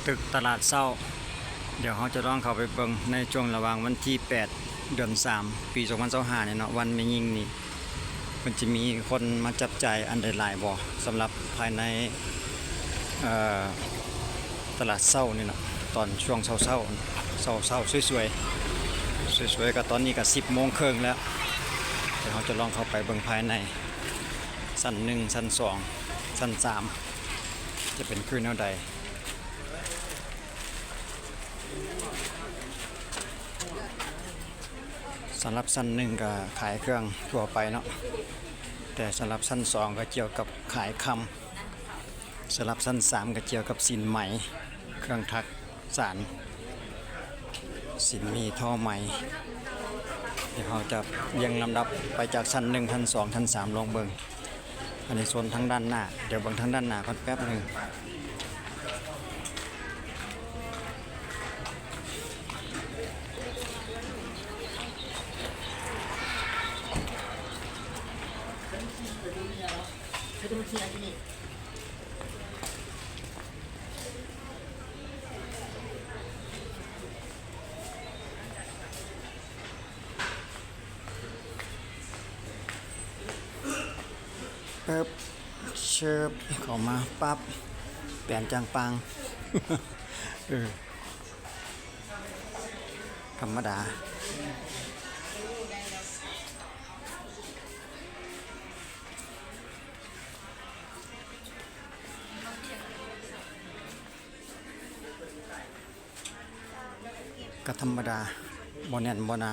ตึกตลาดเศร้าเดี๋ยวเขาจะต้องเข้าไปเบิ่งในช่วงระหว่างวันที่8เดือน3ปี2025เนี่ยเนาะวันแม่ยิ่งนี่มันจะมีคนมาจับจ่ายอันใดหลายบ่สำหรับภายในตลาดเศร้านี่เนาะตอนช่วงเช้าสวยๆก็ตอนนี้ก็10 โมงครึ่งแล้วเดี๋ยวเขาจะลองเข้าไปเบิ่งภายในชั้น1ชั้น2ชั้น3จะเป็นคือแนวใดสำหรับชั้น1ก็ขายเครื่องทั่วไปเนาะแต่สำหรับชั้น2ก็เกี่ยวกับขายคำสำหรับชั้น3ก็เกี่ยวกับสินไหมเครื่องทักษานสินมีท่อไหมเดี๋ยวเราจะเรียงลำดับไปจากชั้น1ชั้น2ชั้น3ลงเบิ่งอันนี้โซนทางด้านหน้าเดี๋ยวเบิ่งทางด้านหน้าก่อนแป๊บนึงเปิบเชิบเข้ามาปั๊บแปลนจางปัง ธรรมดาก็ธรรมดาบ่แน่นบ่นา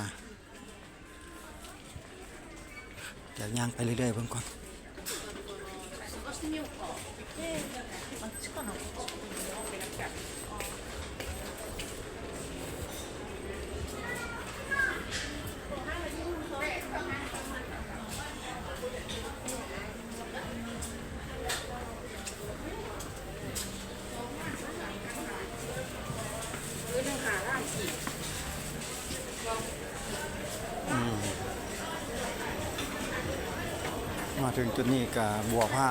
เดี๋ยวย่างไปเรื่อยๆเพิ่งก่อนมาถึงจุดนี้กับบัวผ้า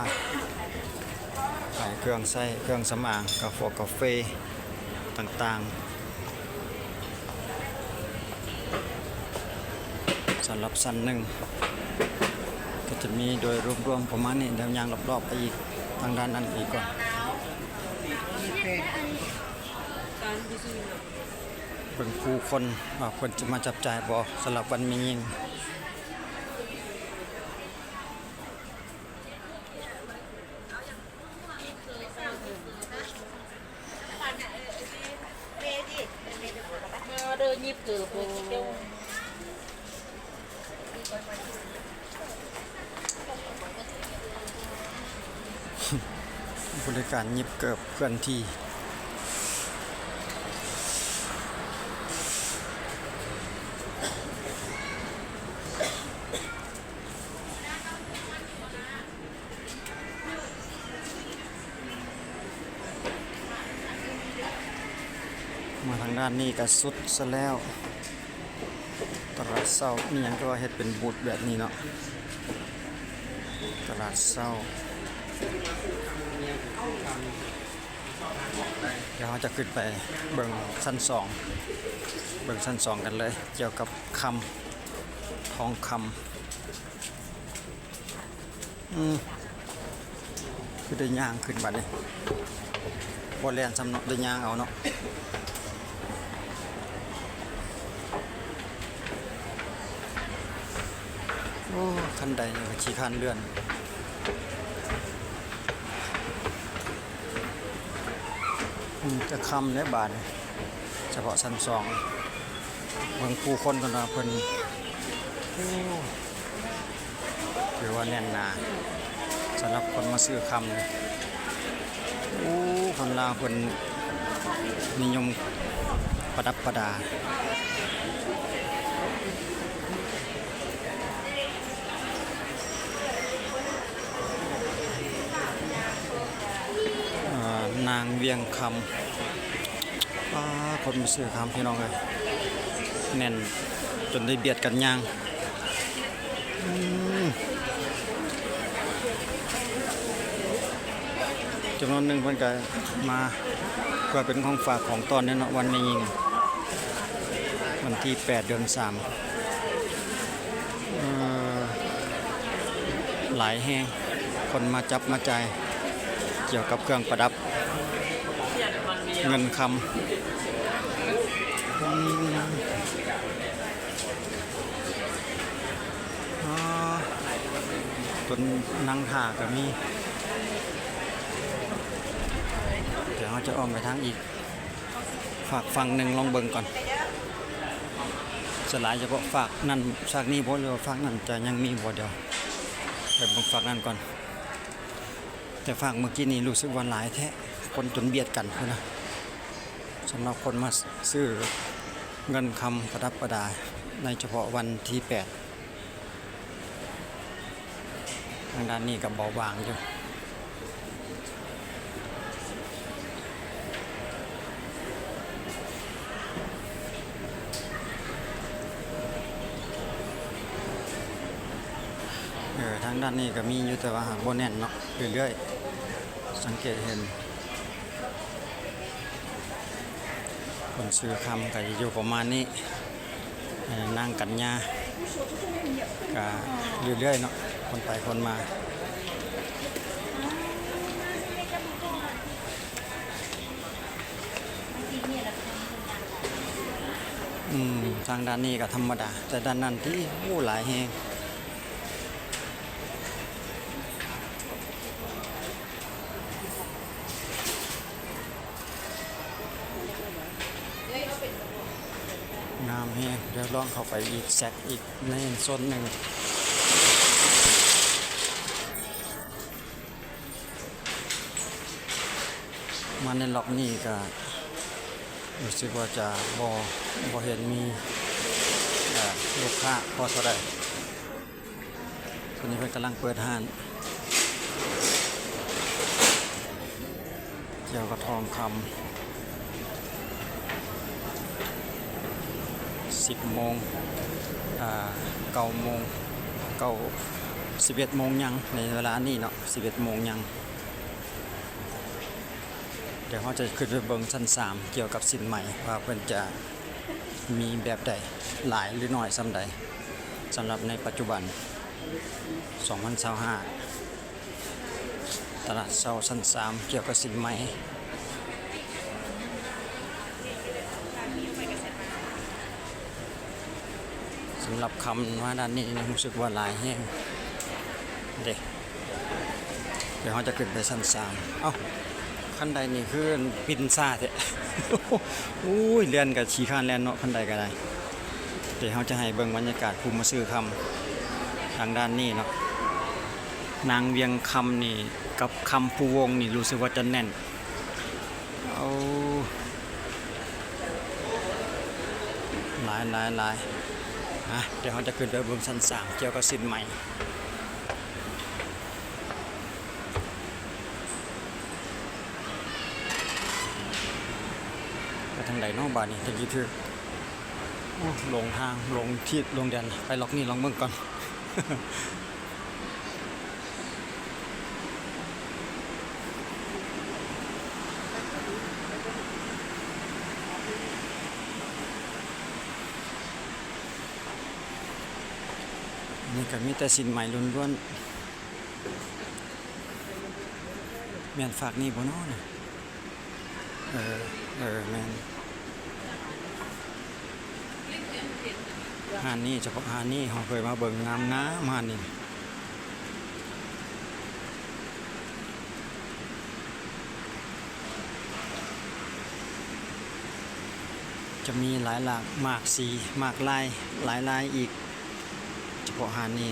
ขายเครื่องใช้เครื่องสำอางกาแฟต่างๆสำหรับชั้นหนึ่งก็จะมีโดยรวมๆประมาณนี้เดี๋ยวยางรอบๆไปอีกทางด้านนั้นอีกก่อนเป็นผู้คนว่าคนจะมาจับจ่ายบ่สำหรับวันมียิ่งบริการยิบเกิบเพื่อนที่มาทางด้านนี้ก็สุดซะแล้วตลาดเศร้านี่ยังก็เฮ็ดเป็นบูธแบบนี้เนาะตลาดเศร้าเดี๋ยวเราจะขึ้นไปเบิ่งชั้น2กันเลยเกี่ยวกับคำทองคำคือได้ย่างขึ้นบัดนี้บ่แล่นสำเนาะได้ย่างเอาเนาะโอ้คันใดนี่ก็ขี้คร้านเลื่อนจะคำในบาทเฉพาะชั้น2บางผู้คนกันนะเพิ่นหรือว่าแน่นหนาสำหรับคนมาซื้อคำเลยคนลาวเพิ่นนิยมประดับประดานางเวียงคำคนมาซื้อคำพี่น้องเลยแน่นจนได้เบียดกันย่าง น จำนวนหนึ่งเพิ่นก็มาเพื่อเป็นของฝากของตอนนี้เนาะวันนี้วันที่8 เดือน 3หลายแห้งคนมาจับมาจ่ายเกี่ยวกับเครื่องประดับเงินคำต้นนางถ่าก็มีเดี๋ยวเราจะอ้อมไปทางอีกฝากฝั่งหนึ่งลองเบิ่งก่อนสลายเฉพาะฝากนั่นฝากนี้บ่หรือว่าฝากนั่นจะยังมีบ่เดียวไปเบิ่งฝากนั่นก่อนแต่ฝากเมื่อกี้นี้รู้สึกว่าหลายแท้คนจนเบียดกันพุ่นนะสำหรับคนมาซื้อเงินคำประดับประดาในเฉพาะวันที่8ทางด้านนี้กับเบาบางอยู่ทางด้านนี้ก็มีอยู่แต่ว่าหางบ่แน่นเนาะเรื่อยๆสังเกตเห็นคนซื้อคำก็อยู่ประมาณนี้นางกัญญาก็เรื่อยๆเนาะคนไปคนมาทางด้านนี้ก็ธรรมดาแต่ด้านนั้นที่หลายแฮงงามแฮงเดี๋ยวลองเข้าไปอีกแซกอีกในโซนหนึ่งมาในล็อกนี้ก็รู้สึกว่าจะบ่เห็นมีลูกค้าพอเท่าใดตอนนี้เพิ่นกำลังเปิดห้านเกี่ยวกับทองคำ10 โมง9 โมง11 โมงยังในเวลานี้เนาะ11 โมงยังเดี๋ยวเขาจะขึ้นไปเบิ่งชั้น3เกี่ยวกับสินใหม่ว่าเพิ่นจะมีแบบใดหลายหรือน้อยส่ำใดสำหรับในปัจจุบัน2025ตลาดเช้าชั้น3เกี่ยวกับสินใหม่สำหรับคำว่าด้านนี้รู้สึกว่าหลายแห้งเดี๋ยวเขาจะขึ้นไปชั้น3เอ้าขั้นใดนี่คือปินซ่าเถอะอุ้ยเรียนกับขี่ข้านแลนเนาะขั้นใดก็ได้เดี๋ยวเขาจะให้เบิ่งบรรยากาศภูมิซื้อคำทางด้านนี้เนาะนางเวียงคำนี่กับคำภูวงนี่รู้สึกว่าจะแน่นเอาหลายเดี๋ยวเขาจะขึ้นไปเบิ่งชั้น3เกี่ยวกับสินใหม่ทางใดนอกบ้านนี่ตะกี้คือลงทางลงที่ลงแดนไปล็อกนี่ลองเบิ่งก่อนนี่ก็มีแต่สินใหม่ล้วนๆแม่นฝากนี่บ่เนาะน่ะแม่นหาดนี่เฉพาะหาดนี่เขาเคยมาเบิ่งงามหาดนี่จะมีหลายหลากมากสีมากลายหลายลายอีกเฉพาะหาดนี่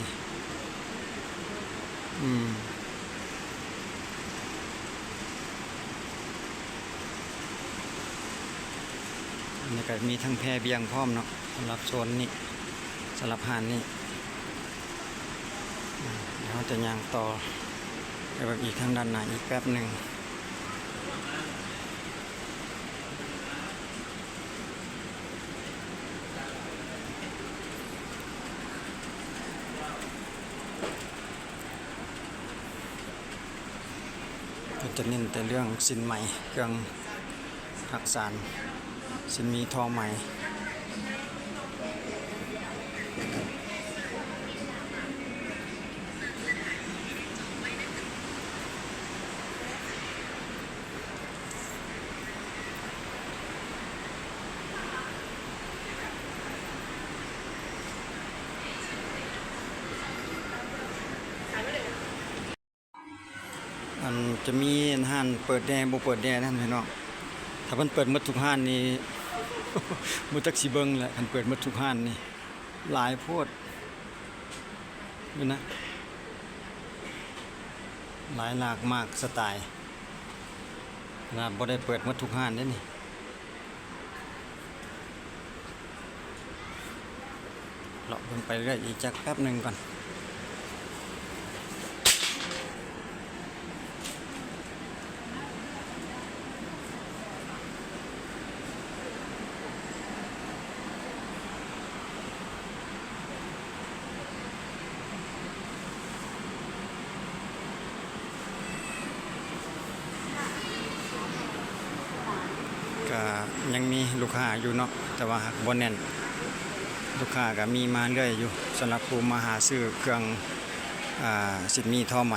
นี่ก็มีทั้งแพเบียงพร้อมเนาะสำหรับโซนนี้สำหรับหาดนี้เดี๋ยวเราจะย่างต่อไปแบบอีกทางด้านหน้าอีกแป๊บหนึ่ง จะเน้นแต่เรื่องสินไหมเครื่องทักษานสินมีทองไหมอันจะมีห้านเปิดแดบ่เปิดแดนั่นพี่น้องถ้าเพิ่นเปิดหมดทุกห้านนี่ บ่จักสิเบิ่งแหละคันเปิดหมดทุกห้านนี่หลายโพดอยู่นะหลายหลากมากสไตล์นะบ่ได้เปิดหมดทุกห้านเด้นี่เลาะเบิ่งไปเรื่อยอีกจักแป๊บหนึงก่อนก็ยังมีลูกค้าอยู่เนาะแต่ว่าบ่แน่นลูกค้าก็มีมาเรื่อยอยู่สำหรับผู้มาหาซื้อเครื่องสินมีท่อไหม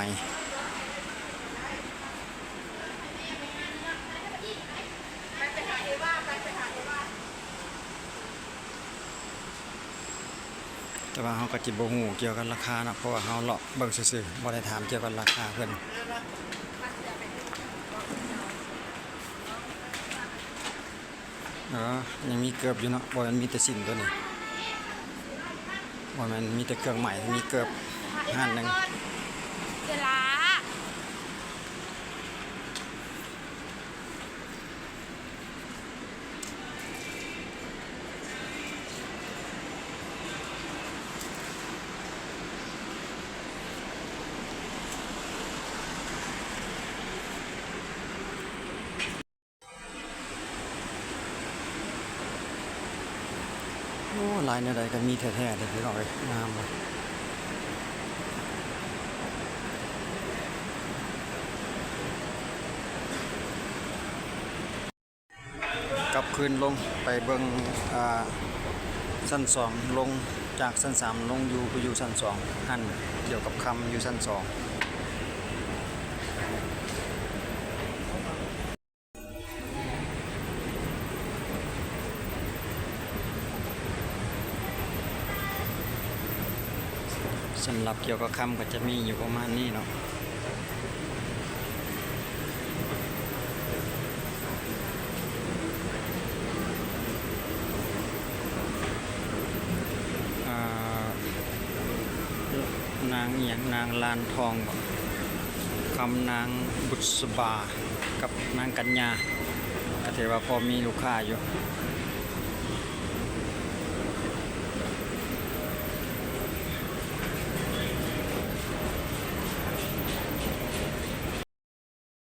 แต่ว่าเฮาก็สิบ่ฮู้เกี่ยวกับราคานะเพราะว่าเฮาเลาะเบิ่งซื่อๆบ่ได้ถามเกี่ยวกับราคาเพิ่นยังมีเกือบอยู่เนาะบ่แม่นมีแต่สินตัวนี้บ่แม่นมีแต่เครื่องใหม่มีเกือบห้านหนึงเวลาโอ้ลายแนวใดก็มีแท้ๆเลยพี่น้องเอ้ยงามเลยกลับคืนลงไปเบิ่งชั้น2ลงจากชั้น3ลงอยู่ไปอยู่ชั้น2หั่นเกี่ยวกับคำอยู่ชั้น2สำหรับเกี่ยวกับคำก็จะมีอยู่ประมาณนี้เนาะนางเอียงนางลานทองคำนางบุษบากับนางกัญญาก็ถือว่าพอมีลูกค้าอยู่